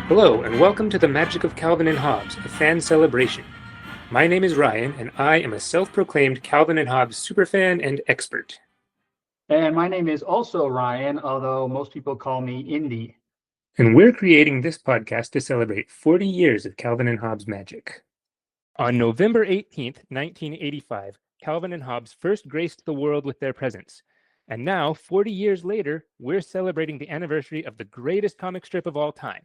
Hello, and welcome to the Magic of Calvin and Hobbes, a fan celebration. My name is Ryan, and I am a self-proclaimed Calvin and Hobbes superfan and expert. And my name is also Ryan, although most people call me Indy. And we're creating this podcast to celebrate 40 years of Calvin and Hobbes magic. On November 18th, 1985, Calvin and Hobbes first graced the world with their presence. And now, 40 years later, we're celebrating the anniversary of the greatest comic strip of all time.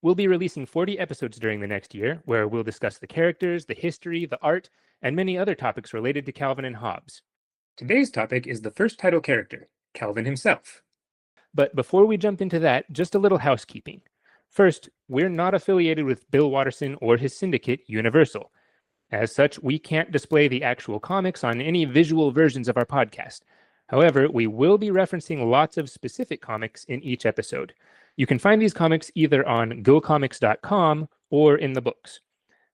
We'll be releasing 40 episodes during the next year, where we'll discuss the characters, the history, the art, and many other topics related to Calvin and Hobbes. Today's topic is the first title character, Calvin himself. But before we jump into that, just a little housekeeping. First, we're not affiliated with Bill Watterson or his syndicate, Universal. As such, we can't display the actual comics on any visual versions of our podcast. However, we will be referencing lots of specific comics in each episode. You can find these comics either on gocomics.com or in the books.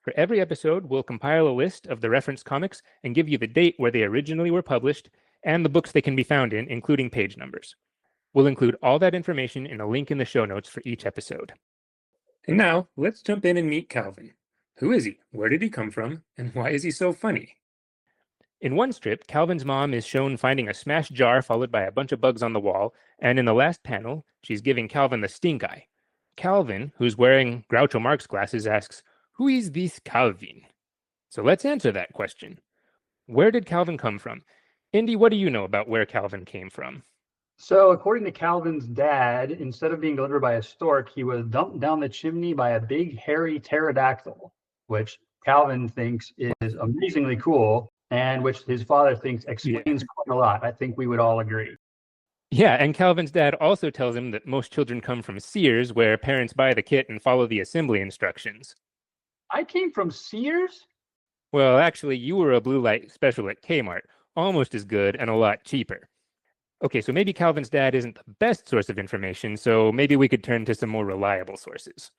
For every episode, we'll compile a list of the referenced comics and give you the date where they originally were published and the books they can be found in, including page numbers. We'll include all that information in a link in the show notes for each episode. And now, let's jump in and meet Calvin. Who is he? Where did he come from? And why is he so funny? In one strip, Calvin's mom is shown finding a smashed jar followed by a bunch of bugs on the wall, and in the last panel, she's giving Calvin the stink eye. Calvin, who's wearing Groucho Marx glasses, asks, "Who is this Calvin?" So let's answer that question. Where did Calvin come from? Indy, what do you know about where Calvin came from? So according to Calvin's dad, instead of being delivered by a stork, he was dumped down the chimney by a big hairy pterodactyl, which Calvin thinks is amazingly cool, and which his father thinks explains quite a lot. I think we would all agree. Yeah, and Calvin's dad also tells him that most children come from Sears, where parents buy the kit and follow the assembly instructions. I came from Sears? Well, actually, you were a blue light special at Kmart, almost as good and a lot cheaper. Okay, so maybe Calvin's dad isn't the best source of information, so maybe we could turn to some more reliable sources.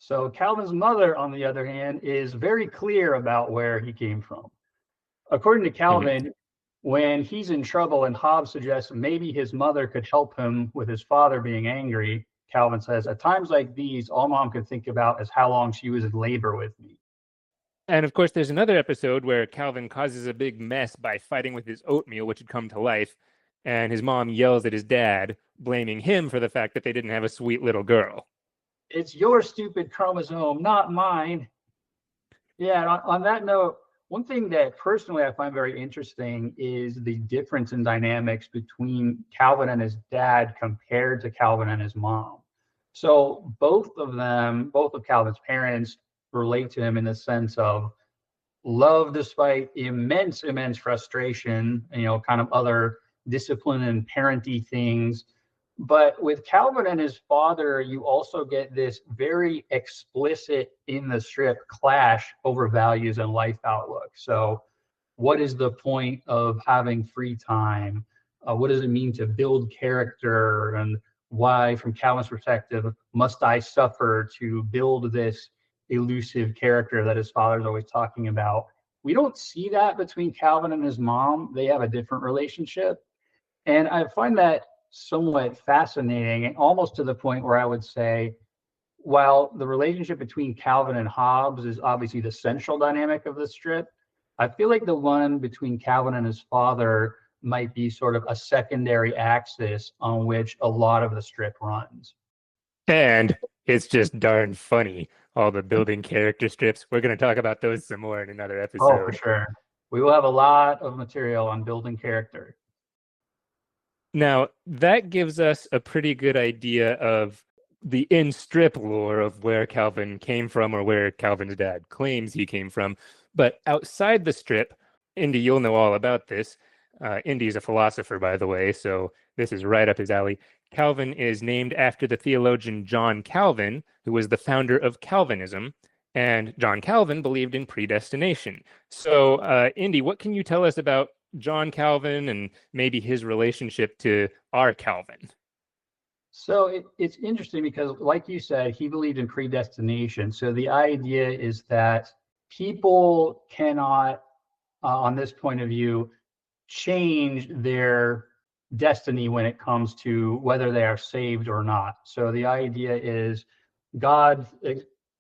So Calvin's mother, on the other hand, is very clear about where he came from. According to Calvin, when he's in trouble and Hobbes suggests maybe his mother could help him with his father being angry, Calvin says, at times like these, all mom could think about is how long she was in labor with me. And of course, there's another episode where Calvin causes a big mess by fighting with his oatmeal, which had come to life, and his mom yells at his dad, blaming him for the fact that they didn't have a sweet little girl. It's your stupid chromosome, not mine. Yeah, on that note, one thing that personally I find very interesting is the difference in dynamics between Calvin and his dad compared to Calvin and his mom. So both of Calvin's parents relate to him in the sense of love despite immense frustration, kind of other discipline and parenty things. But with Calvin and his father, you also get this very explicit in the strip clash over values and life outlook. So what is the point of having free time? What does it mean to build character? And why, from Calvin's perspective, must I suffer to build this elusive character that his father's always talking about? We don't see that between Calvin and his mom. They have a different relationship. And I find that somewhat fascinating, and almost to the point where I would say, while the relationship between Calvin and Hobbes is obviously the central dynamic of the strip, I feel like the one between Calvin and his father might be sort of a secondary axis on which a lot of the strip runs. And it's just darn funny, all the building character strips. We're going to talk about those some more in another episode. Oh, for sure. We will have a lot of material on building character. Now, that gives us a pretty good idea of the in-strip lore of where Calvin came from, or where Calvin's dad claims he came from. But outside the strip, Indy, you'll know all about this. Indy's a philosopher, by the way, so this is right up his alley. Calvin is named after the theologian John Calvin, who was the founder of Calvinism. And John Calvin believed in predestination. So, Indy, what can you tell us about John Calvin and maybe his relationship to our Calvin? So it's interesting because, like you said, he believed in predestination. So the idea is that people cannot, on this point of view, change their destiny when it comes to whether they are saved or not. So the idea is God,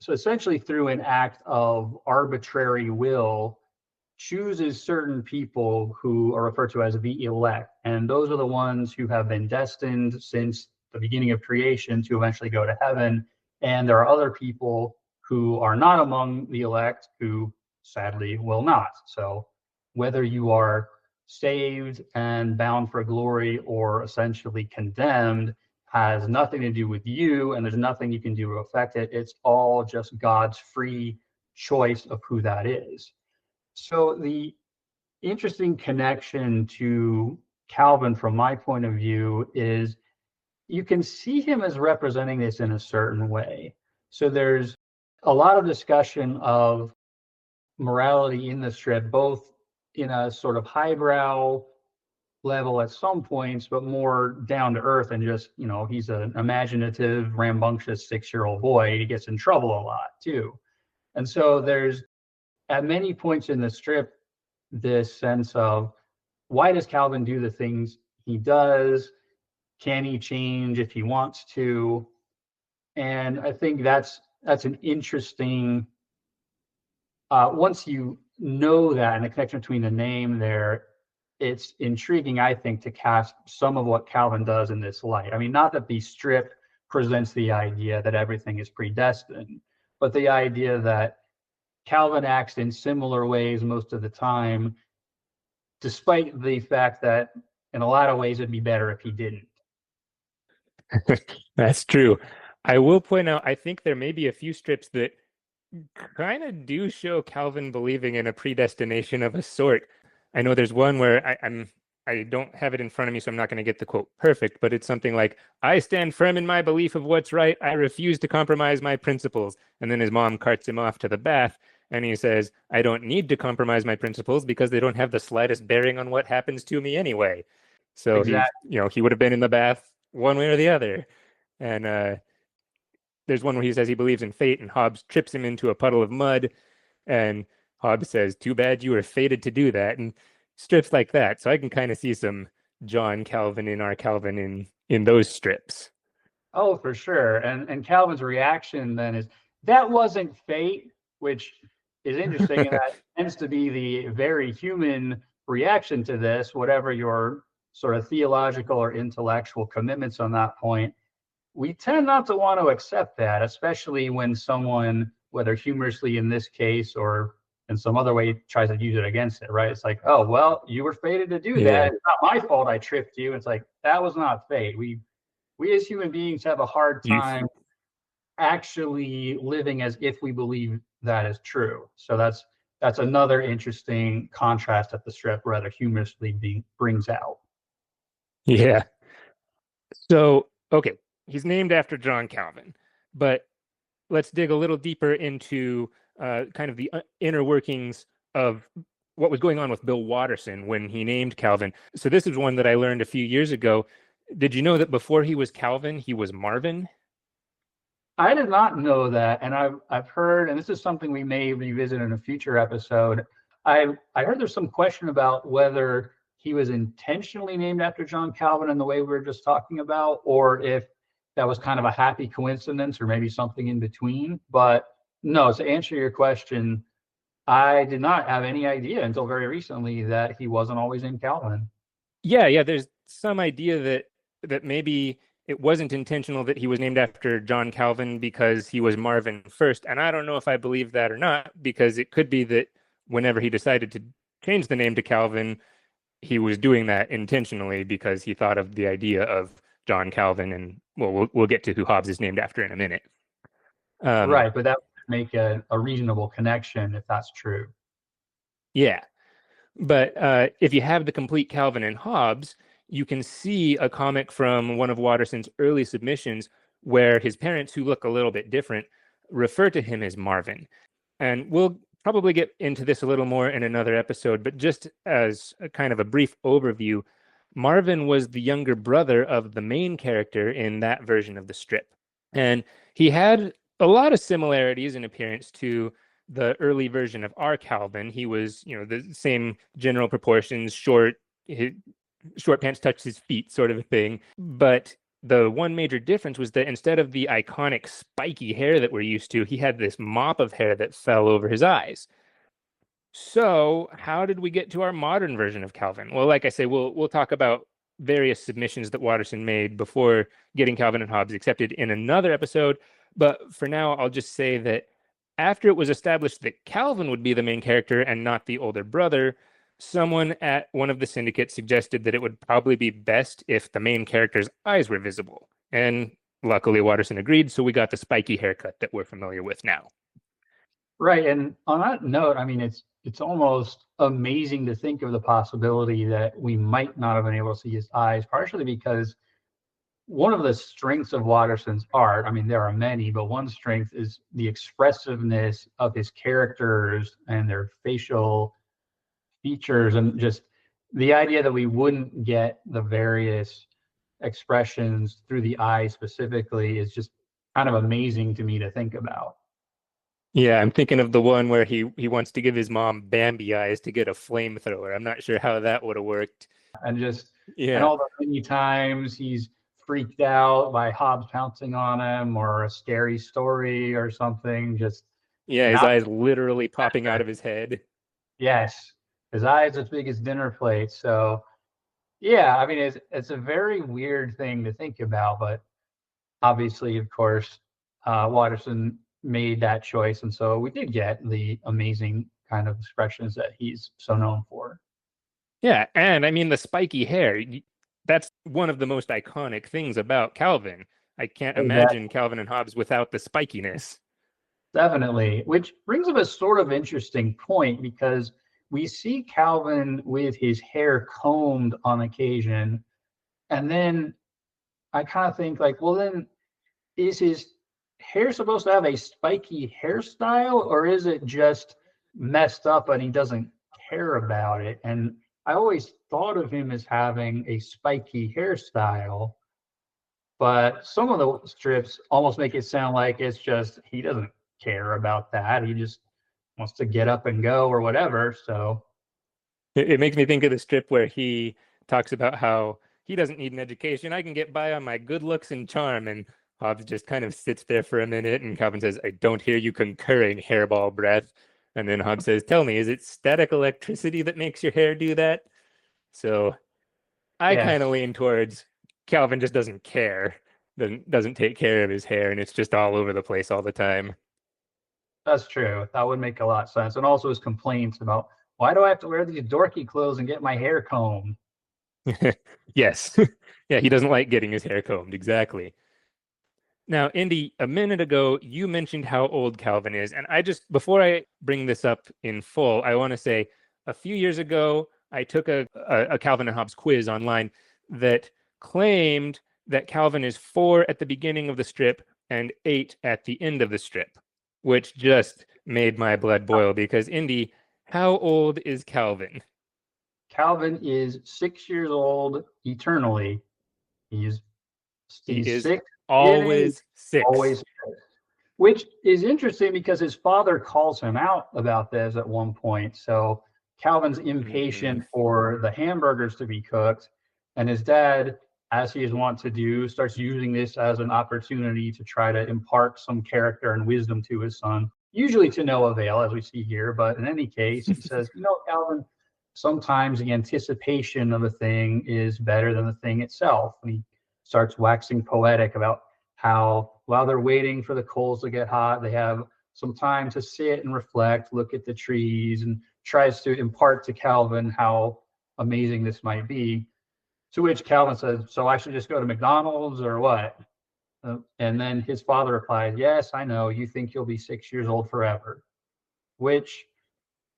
so essentially through an act of arbitrary will, chooses certain people who are referred to as the elect. And those are the ones who have been destined since the beginning of creation to eventually go to heaven. And there are other people who are not among the elect who sadly will not. So whether you are saved and bound for glory or essentially condemned has nothing to do with you, and there's nothing you can do to affect it. It's all just God's free choice of who that is. So the interesting connection to Calvin from my point of view is you can see him as representing this in a certain way. So there's a lot of discussion of morality in the strip, both in a sort of highbrow level at some points, but more down to earth and just, he's an imaginative, rambunctious 6-year-old boy. He gets in trouble a lot too. And so there's, at many points in the strip, this sense of, why does Calvin do the things he does? Can he change if he wants to? And I think that's an interesting, once you know that and the connection between the name there, it's intriguing, I think, to cast some of what Calvin does in this light. I mean, not that the strip presents the idea that everything is predestined, but the idea that Calvin acts in similar ways most of the time, despite the fact that in a lot of ways it'd be better if he didn't. That's true. I will point out, I think there may be a few strips that kind of do show Calvin believing in a predestination of a sort. I know there's one where I don't have it in front of me, so I'm not going to get the quote perfect, but it's something like, "I stand firm in my belief of what's right. I refuse to compromise my principles." And then his mom carts him off to the bath, and he says, "I don't need to compromise my principles because they don't have the slightest bearing on what happens to me anyway." So Exactly. he would have been in the bath one way or the other. And there's one where he says he believes in fate, and Hobbes trips him into a puddle of mud, and Hobbes says, "Too bad you were fated to do that," and strips like that. So I can kind of see some John Calvin in our Calvin in those strips. Oh, for sure. And Calvin's reaction then is, that wasn't fate, which is interesting, and that tends to be the very human reaction to this, whatever your sort of theological or intellectual commitments on that point. We tend not to want to accept that, especially when someone, whether humorously in this case or in some other way, tries to use it against it, right? It's like, oh, well, you were fated to do Yeah. that. It's not my fault I tripped you. It's like, that was not fate. We as human beings have a hard time actually living as if we believe that is true. So that's another interesting contrast that the strip rather humorously brings out. Yeah. So, okay, he's named after John Calvin, but let's dig a little deeper into kind of the inner workings of what was going on with Bill Watterson when he named Calvin. So this is one that I learned a few years ago. Did you know that before he was Calvin, he was Marvin? I did not know that, and I've heard, and this is something we may revisit in a future episode. I heard there's some question about whether he was intentionally named after John Calvin in the way we were just talking about, or if that was kind of a happy coincidence, or maybe something in between. But no, to answer your question, I did not have any idea until very recently that he wasn't always named Calvin. Yeah. There's some idea that maybe it wasn't intentional that he was named after John Calvin because he was Marvin first. And I don't know if I believe that or not, because it could be that whenever he decided to change the name to Calvin, he was doing that intentionally because he thought of the idea of John Calvin. And well, we'll get to who Hobbes is named after in a minute. Right, but that would make a reasonable connection if that's true. Yeah. But if you have the complete Calvin and Hobbes, you can see a comic from one of Watterson's early submissions where his parents, who look a little bit different, refer to him as Marvin. And we'll probably get into this a little more in another episode, but just as a kind of a brief overview, Marvin was the younger brother of the main character in that version of the strip. And he had a lot of similarities in appearance to the early version of our Calvin. He was, the same general proportions, short pants touched his feet, sort of a thing. But the one major difference was that instead of the iconic spiky hair that we're used to, he had this mop of hair that fell over his eyes. So, how did we get to our modern version of Calvin? Well, like I say, we'll talk about various submissions that Watterson made before getting Calvin and Hobbes accepted in another episode. But for now, I'll just say that after it was established that Calvin would be the main character and not the older brother, someone at one of the syndicates suggested that it would probably be best if the main character's eyes were visible. And luckily, Watterson agreed, so we got the spiky haircut that we're familiar with now. Right. And on that note, I mean, it's almost amazing to think of the possibility that we might not have been able to see his eyes, partially because one of the strengths of Watterson's art, I mean, there are many, but one strength is the expressiveness of his characters and their facial features, and just the idea that we wouldn't get the various expressions through the eye specifically is just kind of amazing to me to think about. Yeah, I'm thinking of the one where he wants to give his mom Bambi eyes to get a flamethrower. I'm not sure how that would have worked. And just and Yeah. all the many times he's freaked out by Hobbes pouncing on him or a scary story or something, just Yeah, his not eyes literally popping out of his head. yes, his eyes as big as dinner plates. So yeah, I mean it's a very weird thing to think about, but obviously, of course, Watterson made that choice, and so we did get the amazing kind of expressions that he's so known for. Yeah, and I mean the spiky hair, that's one of the most iconic things about Calvin. I can't That imagine Calvin and Hobbes without the spikiness. definitely, which brings up a sort of interesting point because we see Calvin with his hair combed on occasion, and then I kind of think like, well, then is his hair supposed to have a spiky hairstyle, or is it just messed up and he doesn't care about it? And I always thought of him as having a spiky hairstyle, but some of the strips almost make it sound like it's just he doesn't care about that. He just wants to get up and go or whatever. So It makes me think of the strip where he talks about how he doesn't need an education. I can get by on my good looks and charm. And Hobbes just kind of sits there for a minute, and Calvin says, I don't hear you concurring, hairball breath. And then Hobbes says, tell me, is it static electricity that makes your hair do that? So I kind of yes, lean towards Calvin just doesn't care, doesn't take care of his hair, and it's just all over the place all the time. that's true. That would make a lot of sense. And also his complaints about why do I have to wear these dorky clothes and get my hair combed? Yes. Yeah, he doesn't like getting his hair combed. Exactly. Now, Indy, a minute ago, you mentioned how old Calvin is. And before I bring this up in full, I want to say a few years ago, I took a Calvin and Hobbes quiz online that claimed that Calvin is 4 at the beginning of the strip and 8 at the end of the strip, which just made my blood boil because, Indy, how old is Calvin? Calvin is 6 years old eternally. He's He he's is six beginning, always 6. always six. Which is interesting because his father calls him out about this at one point. So Calvin's Mhm. impatient for the hamburgers to be cooked, and his dad, as he is wont to do, starts using this as an opportunity to try to impart some character and wisdom to his son, usually to no avail, as we see here. But in any case, he says, Calvin, sometimes the anticipation of a thing is better than the thing itself. And he starts waxing poetic about how while they're waiting for the coals to get hot, they have some time to sit and reflect, look at the trees, and tries to impart to Calvin how amazing this might be. To which Calvin says, so I should just go to McDonald's or what? And then his father replies, yes, I know, you think you'll be 6 years old forever. Which,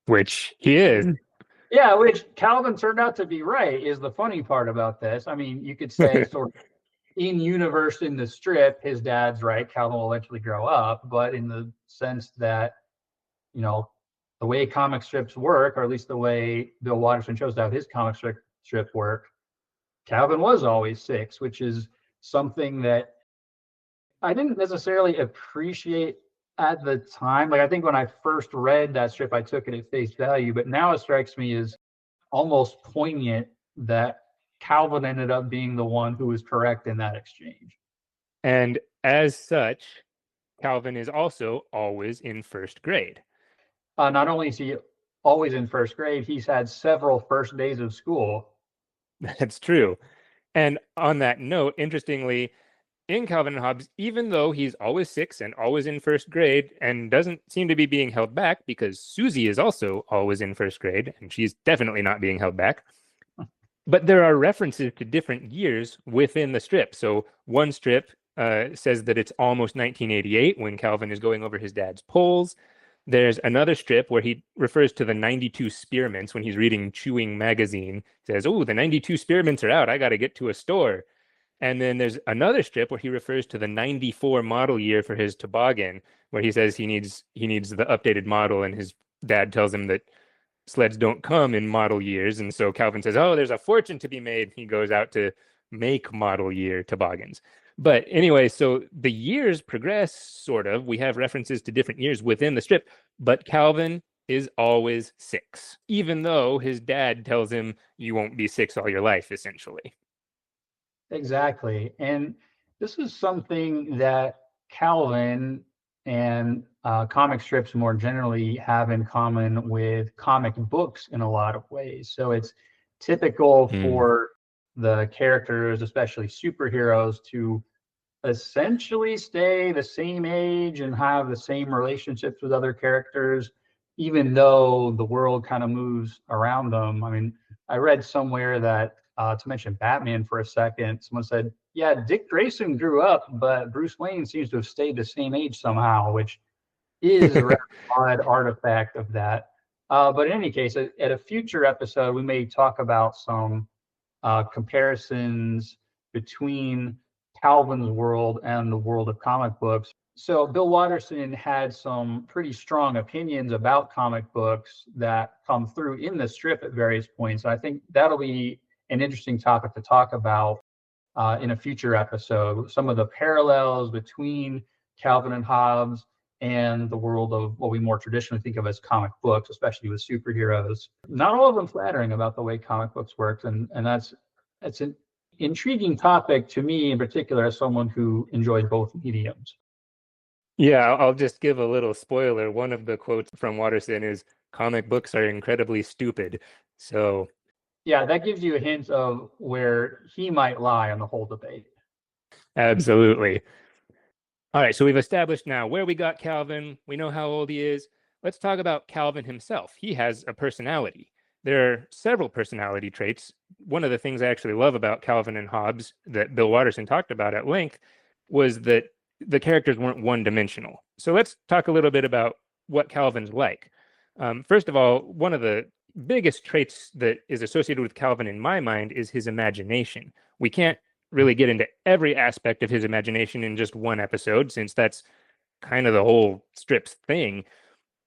Which he is. yeah, which Calvin turned out to be right is the funny part about this. I mean, you could say sort of in universe in the strip, his dad's right. Calvin will eventually grow up, but in the sense that, you know, the way comic strips work, or at least the way Bill Watterson chose to have his comic strip work, Calvin was always 6, which is something that I didn't necessarily appreciate at the time. Like I think when I first read that strip, I took it at face value, but now it strikes me as almost poignant that Calvin ended up being the one who was correct in that exchange. And as such, Calvin is also always in first grade. Not only is he always in first grade, he's had several first days of school. That's true. And on that note, interestingly, in Calvin and Hobbes, even though he's always 6 and always in first grade and doesn't seem to be being held back because Susie is also always in first grade and she's definitely not being held back, but there are references to different years within the strip. So one strip says that it's almost 1988 when Calvin is going over his dad's polls. There's another strip where he refers to the 92 spearmints when he's reading Chewing magazine. He says, "Oh, the 92 spearmints are out. I got to get to a store." And then there's another strip where he refers to the 94 model year for his toboggan, where he says he needs the updated model, and his dad tells him that sleds don't come in model years. And so Calvin says, "Oh, there's a fortune to be made." He goes out to make model year toboggans. But anyway, so the years progress, sort of. We have references to different years within the strip, but Calvin is always 6, even though his dad tells him you won't be 6 all your life, essentially. Exactly. And this is something that Calvin and comic strips more generally have in common with comic books in a lot of ways. So it's typical for the characters, especially superheroes, to essentially stay the same age and have the same relationships with other characters, even though the world kind of moves around them. I mean, I read somewhere that to mention Batman for a second, someone said, yeah, Dick Grayson grew up, but Bruce Wayne seems to have stayed the same age somehow, which is a rather odd artifact of that. But in any case, at a future episode, we may talk about some comparisons between Calvin's world and the world of comic books. So Bill Watterson had some pretty strong opinions about comic books that come through in the strip at various points. I think that'll be an interesting topic to talk about in a future episode. Some of the parallels between Calvin and Hobbes and the world of what we more traditionally think of as comic books, especially with superheroes. Not all of them flattering about the way comic books work, and that's an intriguing topic to me in particular as someone who enjoys both mediums. Yeah, I'll just give a little spoiler. One of the quotes from Watterson is, "Comic books are incredibly stupid." So yeah, that gives you a hint of where he might lie on the whole debate. absolutely. All right, so we've established now where we got Calvin. We know how old he is. Let's talk about Calvin himself. He has a personality. There are several personality traits. One of the things I actually love about Calvin and Hobbes that Bill Watterson talked about at length was that the characters weren't one-dimensional. So let's talk a little bit about what Calvin's like. First of all, one of the biggest traits that is associated with Calvin in my mind is his imagination. We can't really get into every aspect of his imagination in just one episode, since that's kind of the whole strip's thing,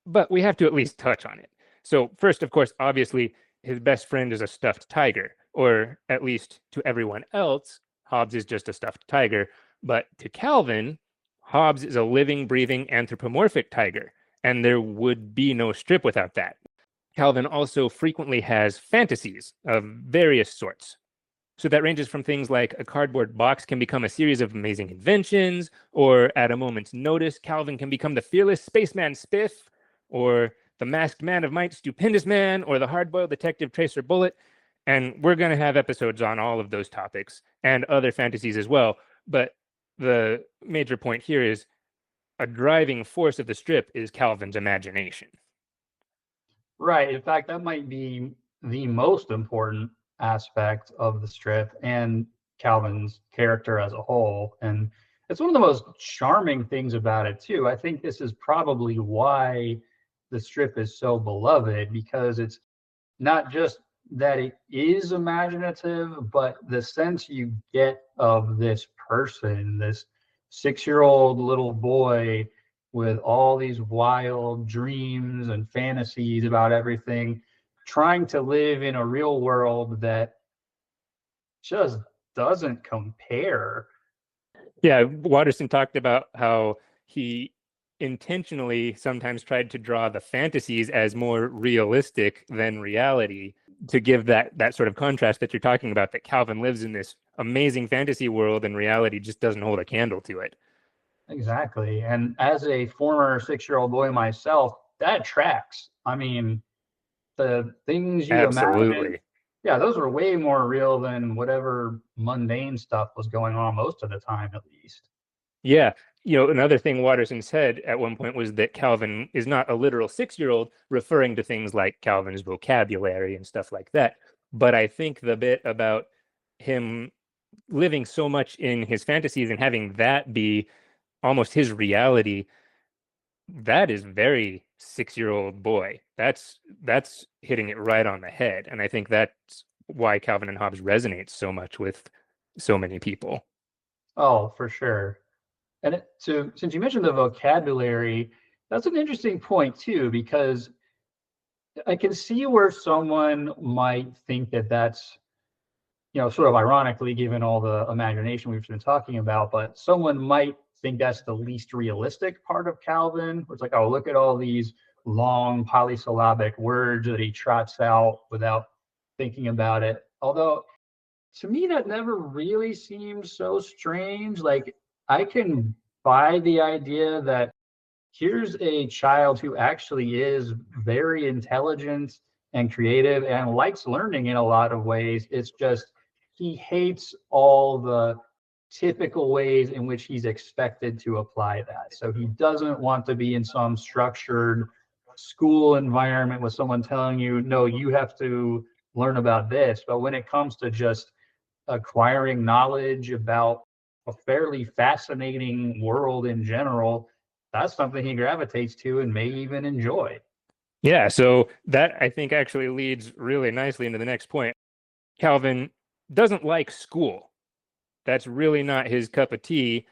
but we have to at least touch on it. So first, of course, obviously, his best friend is a stuffed tiger, or at least to everyone else, Hobbes is just a stuffed tiger. But to Calvin, Hobbes is a living, breathing, anthropomorphic tiger, and there would be no strip without that. Calvin also frequently has fantasies of various sorts. So that ranges from things like a cardboard box can become a series of amazing inventions, or at a moment's notice, Calvin can become the fearless spaceman Spiff, or the masked man of might, Stupendous Man, or the hard-boiled detective Tracer Bullet. And we're going to have episodes on all of those topics and other fantasies as well. But the major point here is a driving force of the strip is Calvin's imagination. Right. In fact, that might be the most important aspect of the strip and Calvin's character as a whole. And it's one of the most charming things about it, too. I think this is probably why the strip is so beloved, because it's not just that it is imaginative, but the sense you get of this person, this 6-year-old little boy with all these wild dreams and fantasies about everything, trying to live in a real world that just doesn't compare. Yeah, Watterson talked about how he intentionally sometimes tried to draw the fantasies as more realistic than reality. to give that sort of contrast that you're talking about, that Calvin lives in this amazing fantasy world and reality just doesn't hold a candle to it. Exactly. And as a former 6-year-old boy myself, that tracks. I mean, the things you imagine, Absolutely. yeah, those were way more real than whatever mundane stuff was going on most of the time, at least. Yeah. Another thing Watterson said at one point was that Calvin is not a literal 6-year-old, referring to things like Calvin's vocabulary and stuff like that. But I think the bit about him living so much in his fantasies and having that be almost his reality, that is very 6-year-old boy. That's hitting it right on the head. And I think that's why Calvin and Hobbes resonates so much with so many people. Oh, for sure. And so, since you mentioned the vocabulary, that's an interesting point too, because I can see where someone might think that that's, sort of ironically, given all the imagination we've been talking about, but someone might think that's the least realistic part of Calvin. Where it's like, oh, look at all these long polysyllabic words that he trots out without thinking about it. Although to me, that never really seems so strange. Like, I can buy the idea that here's a child who actually is very intelligent and creative and likes learning in a lot of ways. It's just he hates all the typical ways in which he's expected to apply that. So he doesn't want to be in some structured school environment with someone telling you, no, you have to learn about this. But when it comes to just acquiring knowledge about a fairly fascinating world in general, that's something he gravitates to and may even enjoy. Yeah, so that I think actually leads really nicely into the next point. Calvin doesn't like school. That's really not his cup of tea,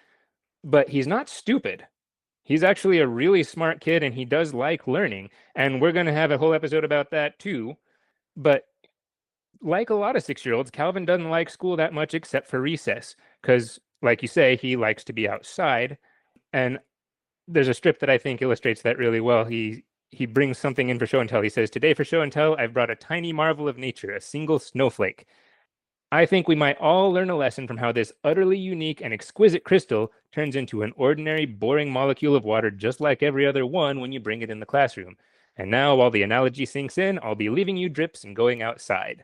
but he's not stupid. He's actually a really smart kid and he does like learning. And we're going to have a whole episode about that too. But like a lot of 6-year-olds, Calvin doesn't like school that much except for recess because, like you say, he likes to be outside. And there's a strip that I think illustrates that really well. He brings something in for show and tell. He says, "Today for show and tell, I've brought a tiny marvel of nature, a single snowflake. I think we might all learn a lesson from how this utterly unique and exquisite crystal turns into an ordinary, boring molecule of water just like every other one when you bring it in the classroom. And now, while the analogy sinks in, I'll be leaving you drips and going outside."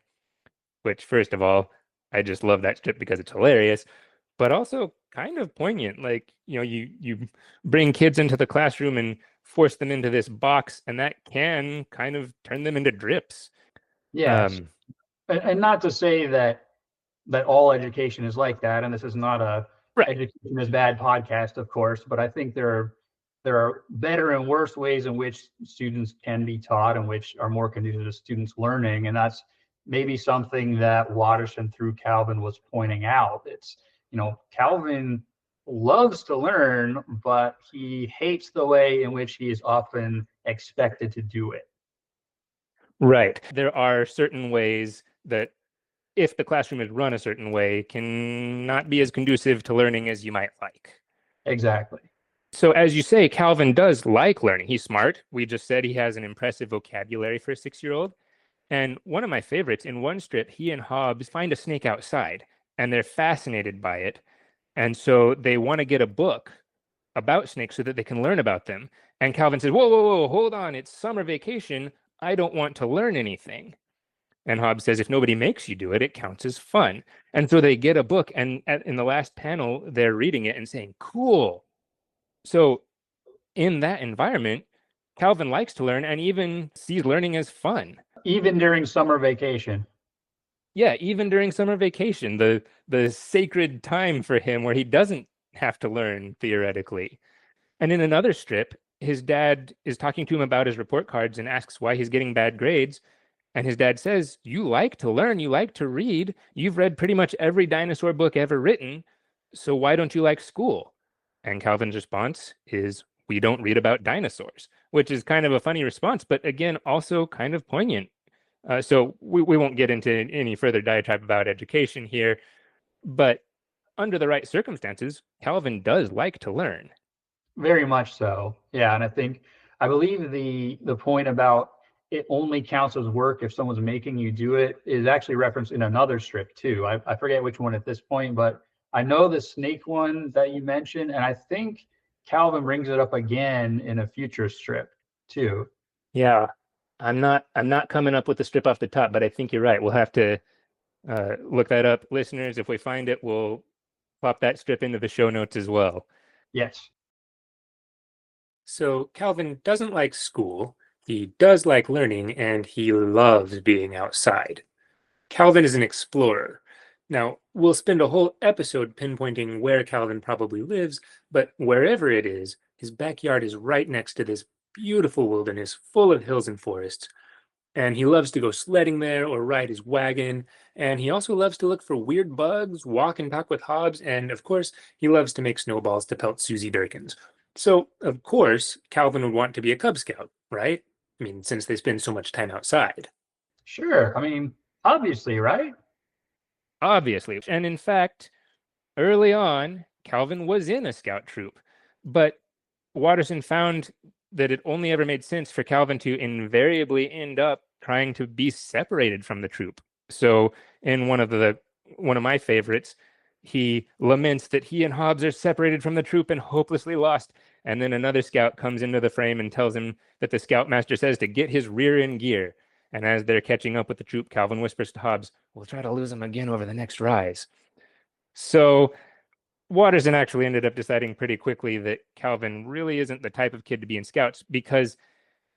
Which, first of all, I just love that strip because it's hilarious, but also kind of poignant. Like, you bring kids into the classroom and force them into this box, and that can kind of turn them into drips. Yes. Um, And not to say that all education is like that, and this is not a right. education is bad podcast, of course, but I think there are better and worse ways in which students can be taught and which are more conducive to students learning. And that's maybe something that Watterson through Calvin was pointing out. It's, Calvin loves to learn, but he hates the way in which he is often expected to do it. Right. There are certain ways that, if the classroom is run a certain way, can not be as conducive to learning as you might like. Exactly. So, as you say, Calvin does like learning. He's smart. We just said he has an impressive vocabulary for a 6-year-old. And one of my favorites, in one strip, he and Hobbes find a snake outside and they're fascinated by it. And so they want to get a book about snakes so that they can learn about them. And Calvin says, "Whoa, whoa, whoa, hold on. It's summer vacation. I don't want to learn anything." And Hobbes says, "If nobody makes you do it, it counts as fun." And so they get a book. And in the last panel, they're reading it and saying, "Cool." So in that environment, Calvin likes to learn and even sees learning as fun. Even during summer vacation. Yeah, even during summer vacation, the sacred time for him where he doesn't have to learn theoretically. And in another strip, his dad is talking to him about his report cards and asks why he's getting bad grades. And his dad says, "You like to learn, you like to read. You've read pretty much every dinosaur book ever written. So why don't you like school?" And Calvin's response is, "We don't read about dinosaurs," which is kind of a funny response, but again, also kind of poignant. So we won't get into any further diatribe about education here, but under the right circumstances, Calvin does like to learn. Very much so. Yeah, and I believe the point about it only counts as work if someone's making you do it is actually referenced in another strip too. I forget which one at this point, but I know the snake one that you mentioned, and I think Calvin brings it up again in a future strip too. Yeah, I'm not coming up with the strip off the top, but I think you're right. We'll have to look that up. Listeners, if we find it, we'll pop that strip into the show notes as well. Yes. So Calvin doesn't like school. He does like learning, and he loves being outside. Calvin is an explorer. Now, we'll spend a whole episode pinpointing where Calvin probably lives, but wherever it is, his backyard is right next to this beautiful wilderness full of hills and forests. And he loves to go sledding there or ride his wagon. And he also loves to look for weird bugs, walk and talk with Hobbes, and of course, he loves to make snowballs to pelt Susie Durkins. So, of course, Calvin would want to be a Cub Scout, right? I mean, since they spend so much time outside. Sure. I mean, obviously, right? Obviously. And in fact, early on, Calvin was in a scout troop, but Watterson found that it only ever made sense for Calvin to invariably end up trying to be separated from the troop. So in one of my favorites, he laments that he and Hobbes are separated from the troop and hopelessly lost. And then another scout comes into the frame and tells him that the scoutmaster says to get his rear in gear. And as they're catching up with the troop, Calvin whispers to Hobbes, "We'll try to lose him again over the next rise." So Watterson actually ended up deciding pretty quickly that Calvin really isn't the type of kid to be in scouts because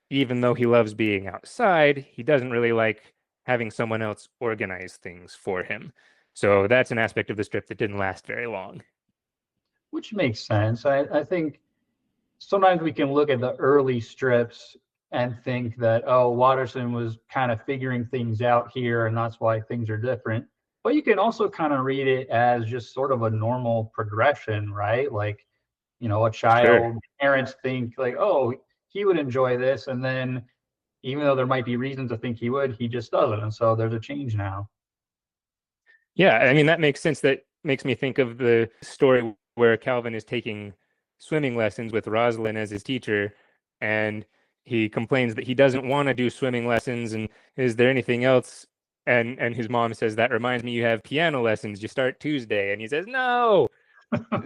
even though he loves being outside, he doesn't really like having someone else organize things for him. So that's an aspect of the strip that didn't last very long. Which makes sense. I think sometimes we can look at the early strips and think that, oh, Watterson was kind of figuring things out here and that's why things are different. But you can also kind of read it as just sort of a normal progression, right? Like, a Sure. child, parents think like, oh, he would enjoy this. And then even though there might be reasons to think he would, he just doesn't. And so there's a change now. Yeah, I mean, that makes sense. That makes me think of the story where Calvin is taking swimming lessons with Rosalind as his teacher, and he complains that he doesn't want to do swimming lessons. And is there anything else? And his mom says, "That reminds me, you have piano lessons. You start Tuesday." And he says, "No."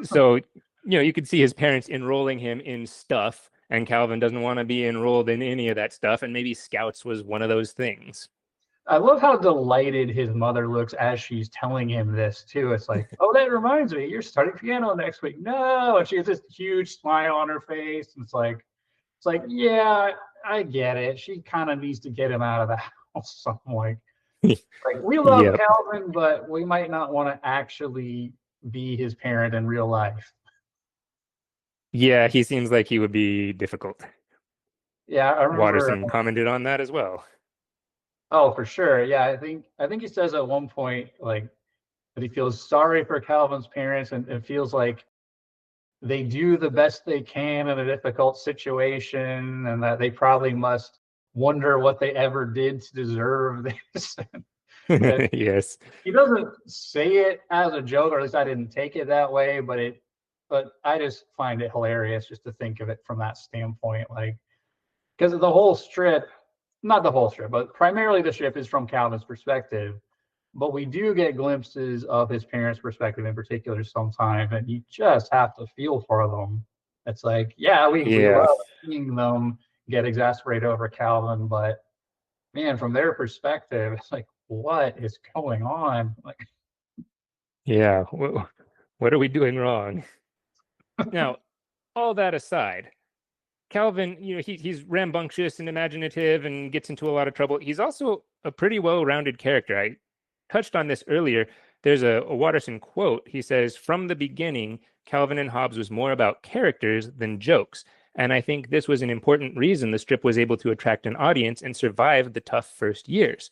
So, you could see his parents enrolling him in stuff, and Calvin doesn't want to be enrolled in any of that stuff. And maybe Scouts was one of those things. I love how delighted his mother looks as she's telling him this too. It's like, oh, that reminds me, you're starting piano next week. No, and she has this huge smile on her face. And it's like, yeah, I get it. She kind of needs to get him out of the house. So I'm like we love Yep. Calvin, but we might not want to actually be his parent in real life. Yeah, he seems like he would be difficult. Yeah, I remember. Watterson commented on that as well. Oh, for sure. Yeah, I think he says at one point like that he feels sorry for Calvin's parents and it feels like they do the best they can in a difficult situation and that they probably must wonder what they ever did to deserve this. And Yes. he doesn't say it as a joke, or at least I didn't take it that way, but I just find it hilarious just to think of it from that standpoint. Like, because the whole strip, not the whole strip, but primarily the strip is from Calvin's perspective. But we do get glimpses of his parents' perspective in particular sometimes, and you just have to feel for them. It's like, yeah, we Yeah. love seeing them get exasperated over Calvin, but man, from their perspective, it's like, what is going on? Like, Yeah. What are we doing wrong? Now, all that aside, Calvin, he's rambunctious and imaginative and gets into a lot of trouble. He's also a pretty well-rounded character. I touched on this earlier. There's a Watterson quote. He says, "From the beginning, Calvin and Hobbes was more about characters than jokes." And I think this was an important reason the strip was able to attract an audience and survive the tough first years.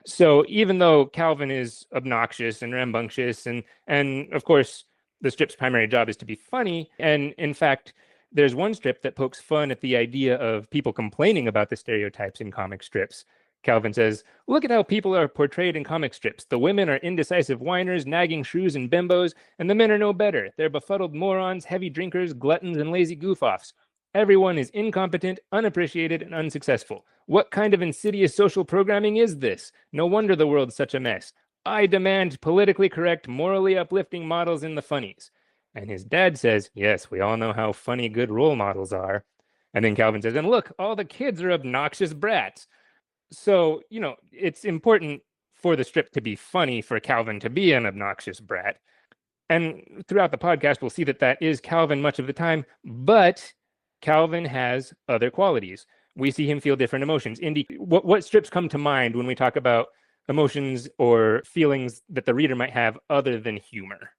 So even though Calvin is obnoxious and rambunctious, and of course the strip's primary job is to be funny, and in fact, there's one strip that pokes fun at the idea of people complaining about the stereotypes in comic strips. Calvin says, "Look at how people are portrayed in comic strips. The women are indecisive whiners, nagging shrews and bimbos, and the men are no better. They're befuddled morons, heavy drinkers, gluttons, and lazy goof-offs. Everyone is incompetent, unappreciated, and unsuccessful. What kind of insidious social programming is this? No wonder the world's such a mess. I demand politically correct, morally uplifting models in the funnies. And his dad says, yes, we all know how funny good role models are. And then Calvin says, and look, all the kids are obnoxious brats. So, it's important for the strip to be funny for Calvin to be an obnoxious brat. And throughout the podcast, we'll see that that is Calvin much of the time, but Calvin has other qualities. We see him feel different emotions. Indy, what strips come to mind when we talk about emotions or feelings that the reader might have other than humor?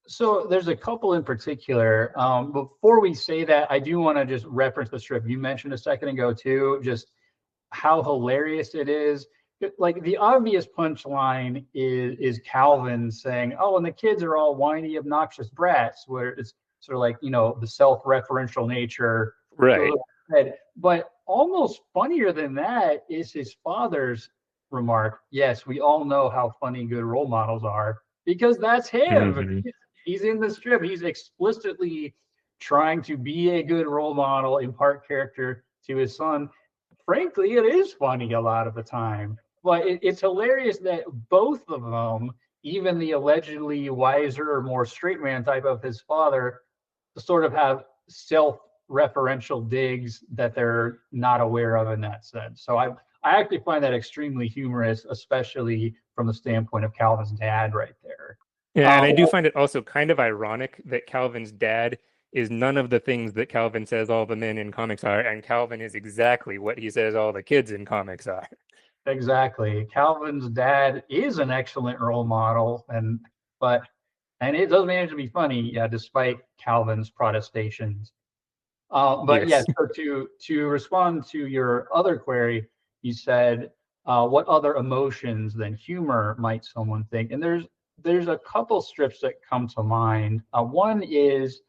So there's a couple in particular. Before we say that, I do want to just reference the strip you mentioned a second ago too, just how hilarious it is. Like the obvious punchline is Calvin saying, "Oh, and the kids are all whiny, obnoxious brats," where it's sort of like the self-referential nature. Right. But almost funnier than that is his father's remark. Yes, we all know how funny good role models are because that's him. Mm-hmm. He's in the strip. He's explicitly trying to be a good role model, impart character to his son. Frankly, it is funny a lot of the time. But it's hilarious that both of them, even the allegedly wiser or more straight man type of his father, sort of have self-referential digs that they're not aware of in that sense. So I actually find that extremely humorous, especially from the standpoint of Calvin's dad right there. Yeah, and I do find it also kind of ironic that Calvin's dad is none of the things that Calvin says all the men in comics are, and Calvin is exactly what he says all the kids in comics are. Exactly. Calvin's dad is an excellent role model, and it does manage to be funny, yeah, despite Calvin's protestations. But Yes. yes, so to respond to your other query, you said, what other emotions than humor might someone think? And there's a couple strips that come to mind. One is,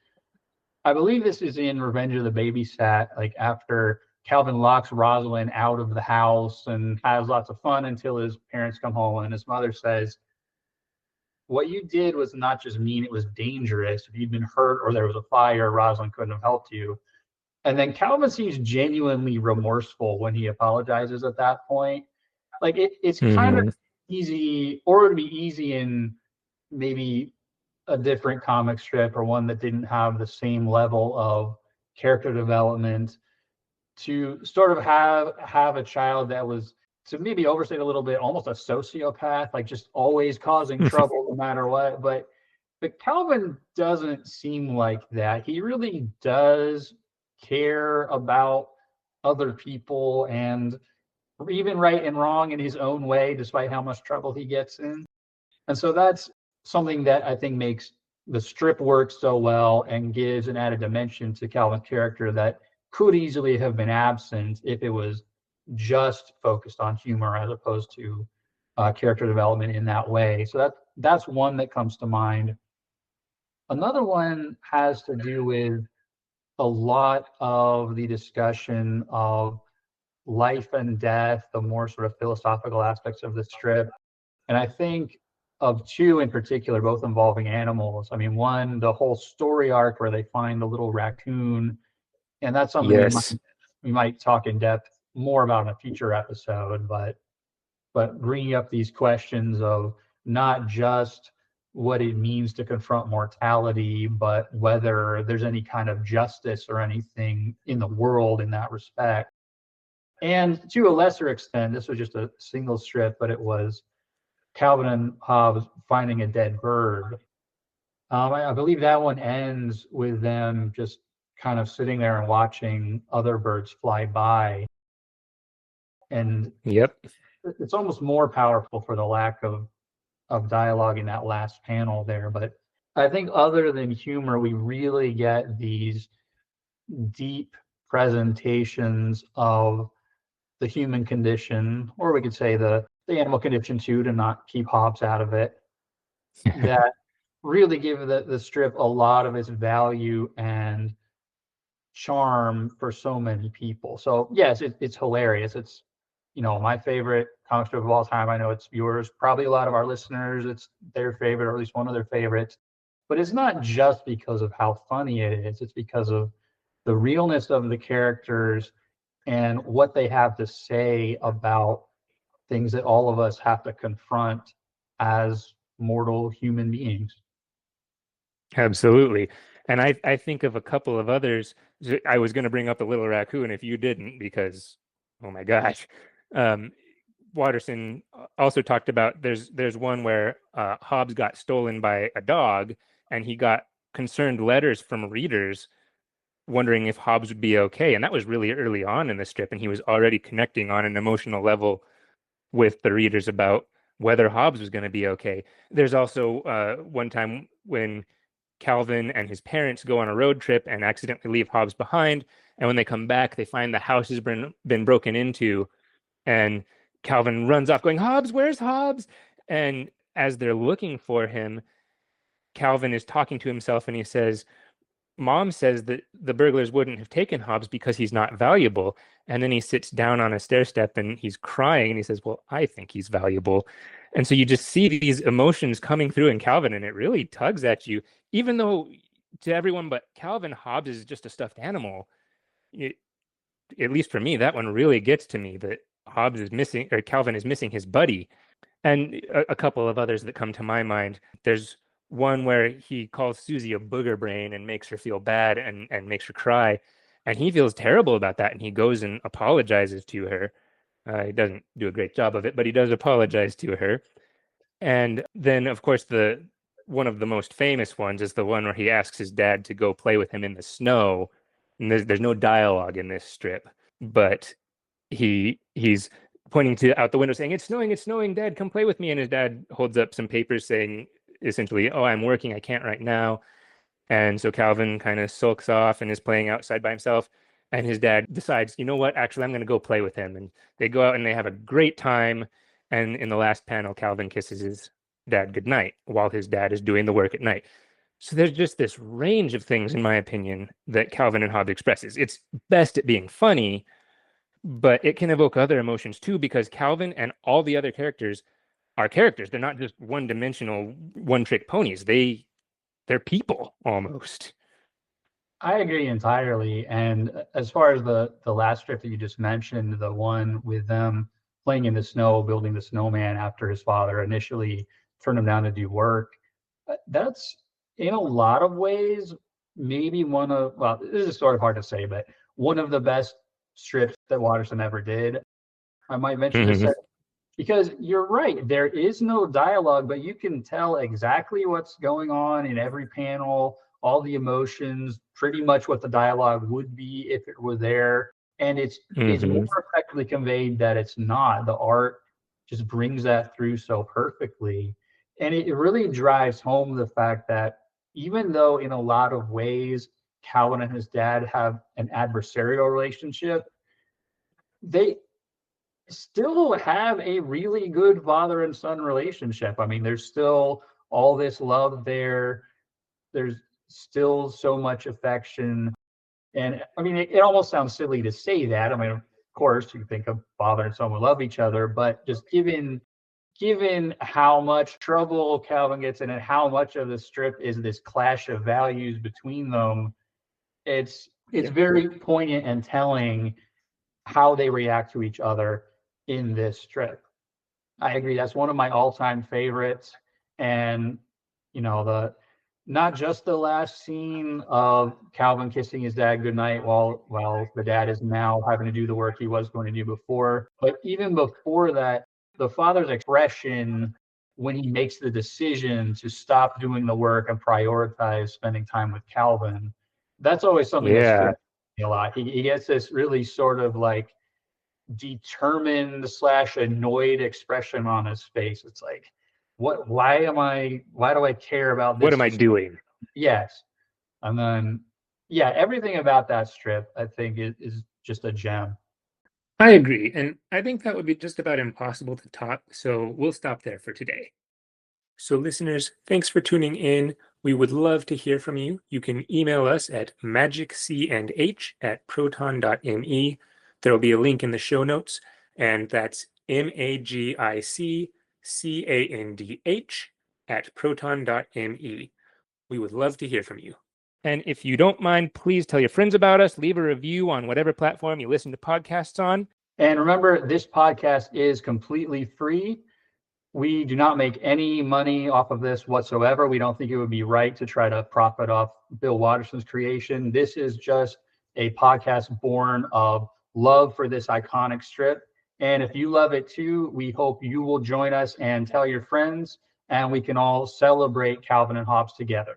I believe this is in Revenge of the Babysat, like after Calvin locks Rosalind out of the house and has lots of fun until his parents come home, and his mother says, "What you did was not just mean, it was dangerous. If you'd been hurt or there was a fire, Rosalind couldn't have helped you." And then Calvin seems genuinely remorseful when he apologizes at that point. Like it's kind of Mm-hmm. easy, or it would be easy in maybe a different comic strip or one that didn't have the same level of character development, to sort of have a child that was, to maybe overstate a little bit, almost a sociopath, like just always causing trouble no matter what. But Calvin doesn't seem like that. He really does care about other people and even right and wrong in his own way, despite how much trouble he gets in. And so that's something that I think makes the strip work so well and gives an added dimension to Calvin's character that could easily have been absent if it was just focused on humor as opposed to character development in that way. So that's one that comes to mind. Another one has to do with a lot of the discussion of life and death, the more sort of philosophical aspects of the strip. And I think of two in particular, both involving animals. I mean, one, the whole story arc where they find the little raccoon, and that's something Yes. we might talk in depth more about in a future episode. But bringing up these questions of not just what it means to confront mortality, but whether there's any kind of justice or anything in the world in that respect. And to a lesser extent, this was just a single strip, but it was Calvin and Hobbes finding a dead bird. I believe that one ends with them just kind of sitting there and watching other birds fly by. And Yep. it's almost more powerful for the lack of dialogue in that last panel there. But I think other than humor, we really get these deep presentations of the human condition, or we could say the animal condition too, to not keep Hobbes out of it, that really give the strip a lot of its value and charm for so many people. So yes, it's hilarious. It's my favorite comic strip of all time. I know it's yours. Probably a lot of our listeners, it's their favorite, or at least one of their favorites. But it's not just because of how funny it is. It's because of the realness of the characters and what they have to say about things that all of us have to confront as mortal human beings. Absolutely. And I think of a couple of others. I was going to bring up the Little Raccoon if you didn't, because, oh my gosh. Um, Watterson also talked about there's one where Hobbes got stolen by a dog, and he got concerned letters from readers wondering if Hobbes would be okay. And that was really early on in the strip, and he was already connecting on an emotional level with the readers about whether Hobbes was going to be okay. There's also one time when Calvin and his parents go on a road trip and accidentally leave Hobbes behind. And when they come back, they find the house has been broken into. And Calvin runs off going, Hobbes, where's Hobbes? And as they're looking for him, Calvin is talking to himself and he says, Mom says that the burglars wouldn't have taken Hobbes because he's not valuable. And then he sits down on a stair step and he's crying and he says, well, I think he's valuable. And so you just see these emotions coming through in Calvin, and it really tugs at you, even though to everyone but Calvin, Hobbes is just a stuffed animal. It, at least for me, that one really gets to me, that Hobbes is missing, or Calvin is missing his buddy. And a couple of others that come to my mind. There's one where he calls Susie a booger brain and makes her feel bad and makes her cry. And he feels terrible about that. And he goes and apologizes to her. He doesn't do a great job of it, but he does apologize to her. And then, of course, the one of the most famous ones is the one where he asks his dad to go play with him in the snow. And there's no dialogue in this strip, but he's pointing to out the window saying, it's snowing, Dad, come play with me. And his dad holds up some papers saying essentially, oh, I'm working, I can't right now. And so Calvin kind of sulks off and is playing outside by himself. And his dad decides, you know what, actually, I'm going to go play with him. And they go out and they have a great time. And in the last panel, Calvin kisses his dad goodnight while his dad is doing the work at night. So there's just this range of things, in my opinion, that Calvin and Hobbes expresses. It's best at being funny, but it can evoke other emotions too, because Calvin and all the other characters are characters. They're not just one-dimensional, one-trick ponies. They're people almost. I agree entirely. And as far as the last strip that you just mentioned, the one with them playing in the snow, building the snowman after his father initially turned him down to do work, that's in a lot of ways maybe one of, well, this is sort of hard to say, but one of the best strips that Watterson ever did. I might venture to Mm-hmm. say, because you're right, there is no dialogue, but you can tell exactly what's going on in every panel, all the emotions, pretty much what the dialogue would be if it were there. And it's more Mm-hmm. effectively conveyed that it's not. The art just brings that through so perfectly. And it really drives home the fact that even though in a lot of ways Calvin and his dad have an adversarial relationship, they still have a really good father and son relationship. I mean, there's still all this love there. There's still so much affection. And I mean, it almost sounds silly to say that. I mean, of course, you think of father and son will love each other, but just given how much trouble Calvin gets in and how much of the strip is this clash of values between them, it's Yeah. very poignant and telling how they react to each other in this strip. I agree. That's one of my all-time favorites. And the not just the last scene of Calvin kissing his dad goodnight while the dad is now having to do the work he was going to do before, but even before that, the father's expression when he makes the decision to stop doing the work and prioritize spending time with Calvin, that's always something that Yeah. strikes me a lot. He gets this really sort of like determined slash annoyed expression on his face. It's like, why do I care about What this? am I doing? Yes. And then, yeah, everything about that strip, I think, is just a gem. I agree. And I think that would be just about impossible to top. So we'll stop there for today. So, listeners, thanks for tuning in. We would love to hear from you. You can email us at magiccandh@proton.me. There will be a link in the show notes, and that's MAGICCANDH @proton.me. We would love to hear from you. And if you don't mind, please tell your friends about us, leave a review on whatever platform you listen to podcasts on. And remember, this podcast is completely free. We do not make any money off of this whatsoever. We don't think it would be right to try to profit off Bill Watterson's creation. This is just a podcast born of love for this iconic strip. And if you love it too, we hope you will join us and tell your friends, and we can all celebrate Calvin and Hobbes together.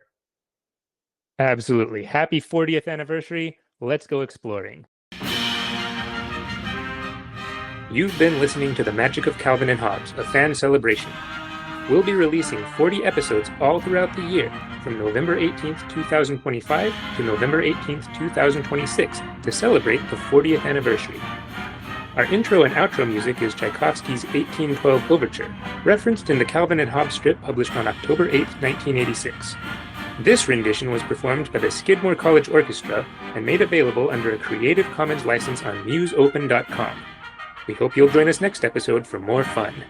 Absolutely. Happy 40th anniversary. Let's go exploring. You've been listening to The Magic of Calvin and Hobbes, a fan celebration. We'll be releasing 40 episodes all throughout the year, from November 18th, 2025 to November 18th, 2026, to celebrate the 40th anniversary. Our intro and outro music is Tchaikovsky's 1812 Overture, referenced in the Calvin and Hobbes strip published on October 8, 1986. This rendition was performed by the Skidmore College Orchestra and made available under a Creative Commons license on museopen.com. We hope you'll join us next episode for more fun.